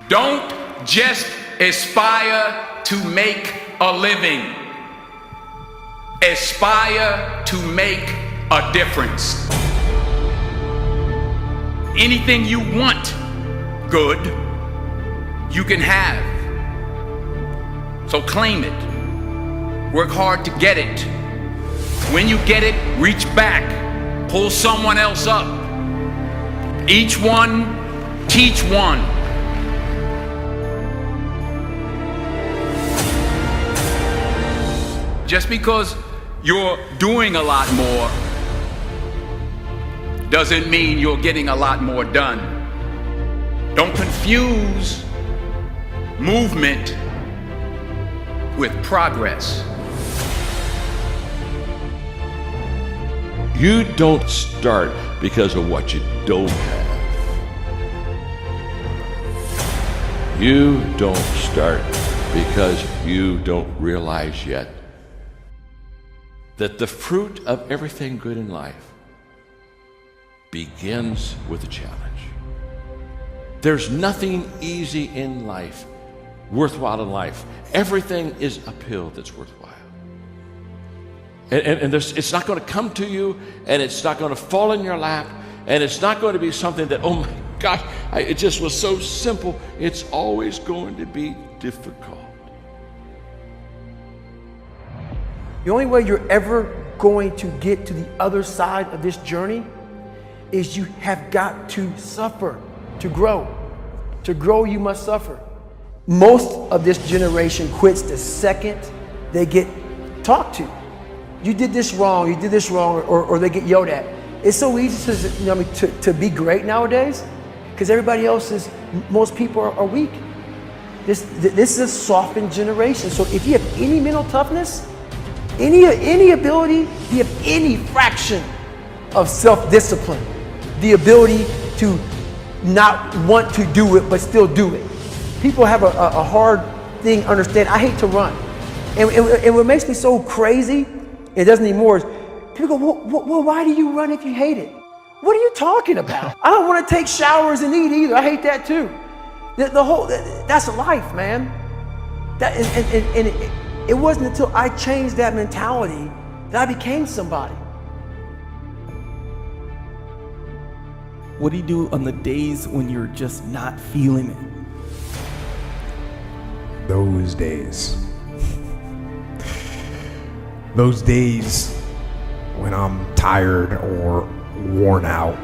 Don't just aspire to make a living. Aspire to make a difference. Anything you want, good, you can have. So claim it. Work hard to get it. When you get it, reach back. Pull someone else up. Each one, teach one. Just because you're doing a lot more doesn't mean you're getting a lot more done. Don't confuse movement with progress. You don't start because of what you don't have. You don't start because you don't realize yet that the fruit of everything good in life begins with a challenge. There's nothing easy in life, worthwhile in life. Everything is uphill that's worthwhile. And it's not going to come to you, and it's not going to fall in your lap, and it's not going to be something that, oh my gosh, it just was so simple. It's always going to be difficult. The only way you're ever going to get to the other side of this journey is you have got to suffer to grow. To grow, you must suffer. Most of this generation quits the second they get talked to. You did this wrong, or they get yelled at. It's so easy to be great nowadays because everybody else is, most people are weak. This is a softened generation. So if you have any mental toughness, any ability, if you have any fraction of self-discipline, the ability to not want to do it but still do it. People have a hard thing to understand. I hate to run. And what makes me so crazy, it doesn't anymore, is people go, well, why do you run if you hate it? What are you talking about? I don't want to take showers and eat either. I hate that too. That's life, man. It wasn't until I changed that mentality that I became somebody. What do you do on the days when you're just not feeling it? Those days. Those days when I'm tired or worn out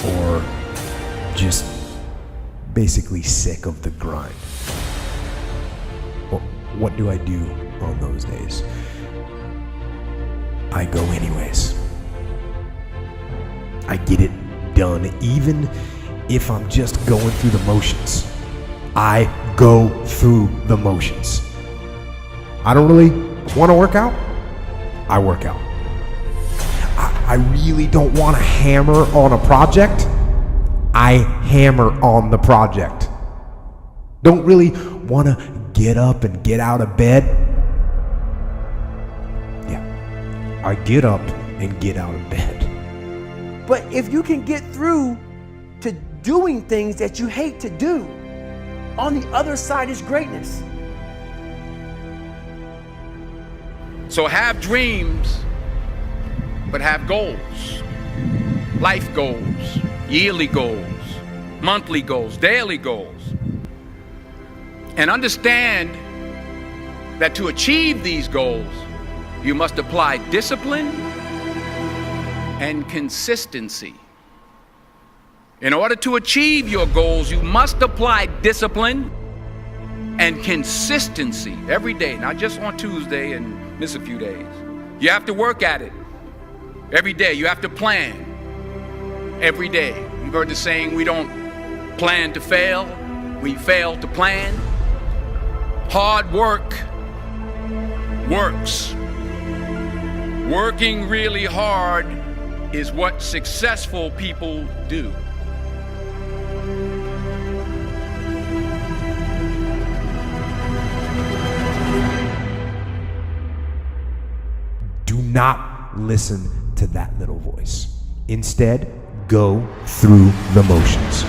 or just basically sick of the grind. Well, what do I do on those days? I go anyways. I get it done, even if I'm just going through the motions. I go through the motions. I don't really want to work out. I work out. I really don't want to hammer on a project. I hammer on the project. Don't really want to get up and get out of bed. Yeah, I get up and get out of bed. But if you can get through to doing things that you hate to do, on the other side is greatness. So have dreams, but have goals. Life goals, yearly goals, monthly goals, daily goals. And understand that to achieve these goals, you must apply discipline and consistency. In order to achieve your goals, you must apply discipline and consistency every day, not just on Tuesday and miss a few days. You have to work at it every day. You have to plan every day. You've heard the saying, we don't plan to fail, we fail to plan. Hard work works. Working really hard is what successful people do. Do not listen to that little voice. Instead, go through the motions.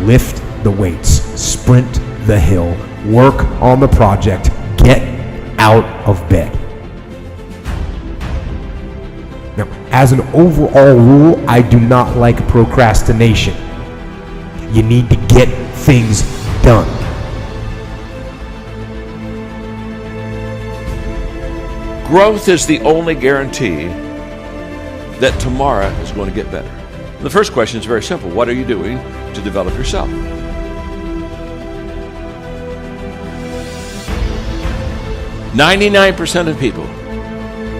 Lift the weights. sprint the hill, work on the project, get out of bed. Now, as an overall rule, I do not like procrastination. You need to get things done. Growth is the only guarantee that tomorrow is going to get better. The first question is very simple. What are you doing to develop yourself? %99 of people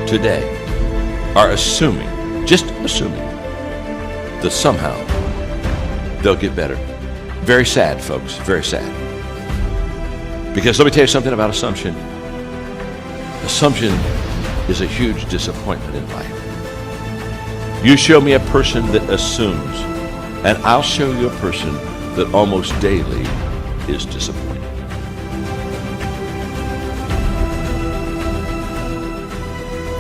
today are just assuming that somehow they'll get better. Very sad, folks, very sad. Because let me tell you something about assumption. Assumption is a huge disappointment in life. You show me a person that assumes, and I'll show you a person that almost daily is disappointed.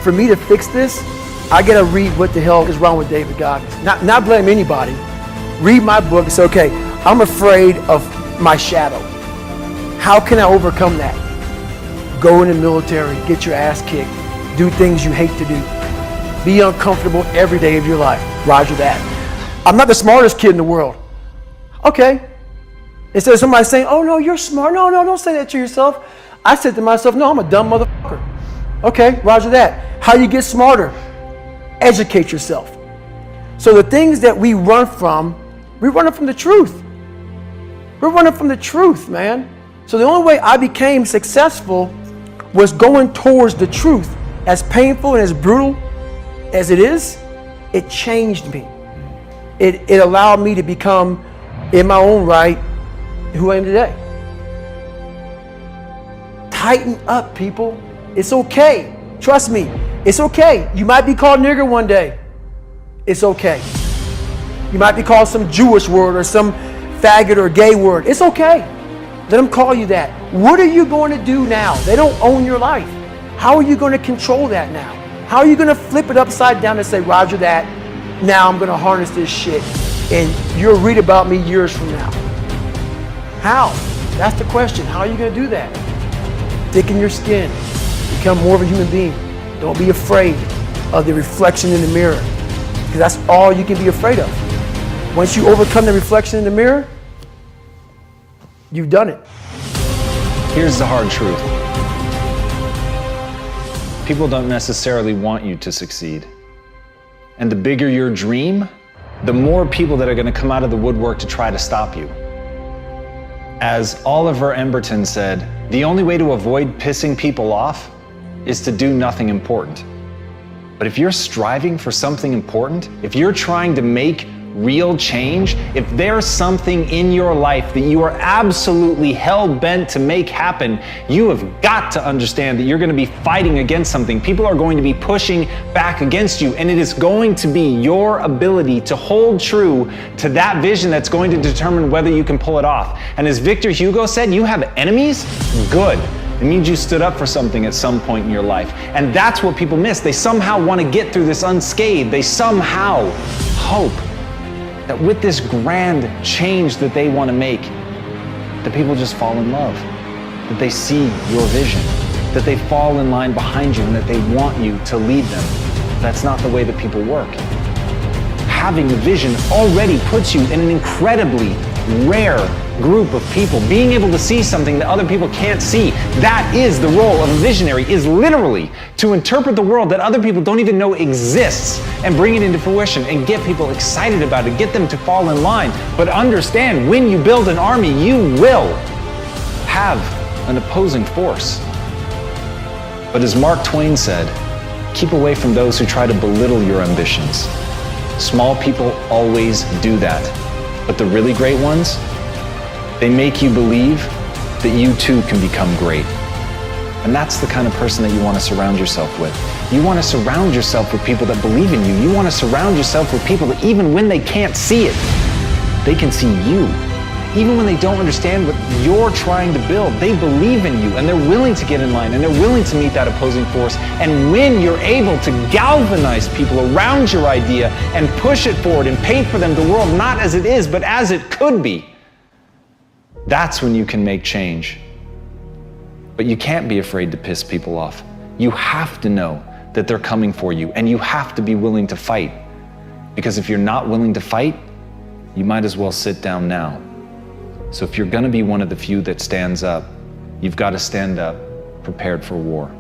For me to fix this, I gotta read what the hell is wrong with David Goggins. Not blame anybody. Read my book and say, okay, I'm afraid of my shadow. How can I overcome that? Go in the military, get your ass kicked, do things you hate to do. Be uncomfortable every day of your life. Roger that. I'm not the smartest kid in the world. Okay. Instead of somebody saying, oh no, you're smart. No, don't say that to yourself. I said to myself, no, I'm a dumb motherfucker. Okay, roger that. How do you get smarter? Educate yourself. So the things that we run from the truth. We're running from the truth, man. So the only way I became successful was going towards the truth. As painful and as brutal as it is, it changed me. It allowed me to become, in my own right, who I am today. Tighten up, people. It's okay. Trust me. It's okay. You might be called nigger one day. It's okay. You might be called some Jewish word or some faggot or gay word. It's okay. Let them call you that. What are you going to do now? They don't own your life. How are you going to control that now? How are you going to flip it upside down and say, roger that, now I'm going to harness this shit and you'll read about me years from now? How? That's the question. How are you going to do that? Thicken your skin. Become more of a human being. Don't be afraid of the reflection in the mirror, because that's all you can be afraid of. Once you overcome the reflection in the mirror, you've done it. Here's the hard truth. People don't necessarily want you to succeed. And the bigger your dream, the more people that are going to come out of the woodwork to try to stop you. As Oliver Emberton said, the only way to avoid pissing people off is to do nothing important. But if you're striving for something important, if you're trying to make real change, if there's something in your life that you are absolutely hell-bent to make happen, you have got to understand that you're going to be fighting against something. People are going to be pushing back against you, and it is going to be your ability to hold true to that vision that's going to determine whether you can pull it off. And as Victor Hugo said, you have enemies? Good. It means you stood up for something at some point in your life. And that's what people miss. They somehow want to get through this unscathed. They somehow hope that with this grand change that they want to make, that people just fall in love, that they see your vision, that they fall in line behind you and that they want you to lead them. That's not the way that people work. Having the vision already puts you in an incredibly rare group of people. Being able to see something that other people can't see, that is the role of a visionary, is literally to interpret the world that other people don't even know exists and bring it into fruition and get people excited about it, get them to fall in line. But understand, when you build an army, you will have an opposing force. But as Mark Twain said, keep away from those who try to belittle your ambitions. Small people always do that. But the really great ones, they make you believe that you too can become great. And that's the kind of person that you want to surround yourself with. You want to surround yourself with people that believe in you. You want to surround yourself with people that even when they can't see it, they can see you. Even when they don't understand what you're trying to build, they believe in you and they're willing to get in line and they're willing to meet that opposing force. And when you're able to galvanize people around your idea and push it forward and paint for them the world not as it is, but as it could be, That's when you can make change. But you can't be afraid to piss people off. You have to know that they're coming for you, and you have to be willing to fight. Because if you're not willing to fight, you might as well sit down now. So if you're gonna be one of the few that stands up, you've got to stand up prepared for war.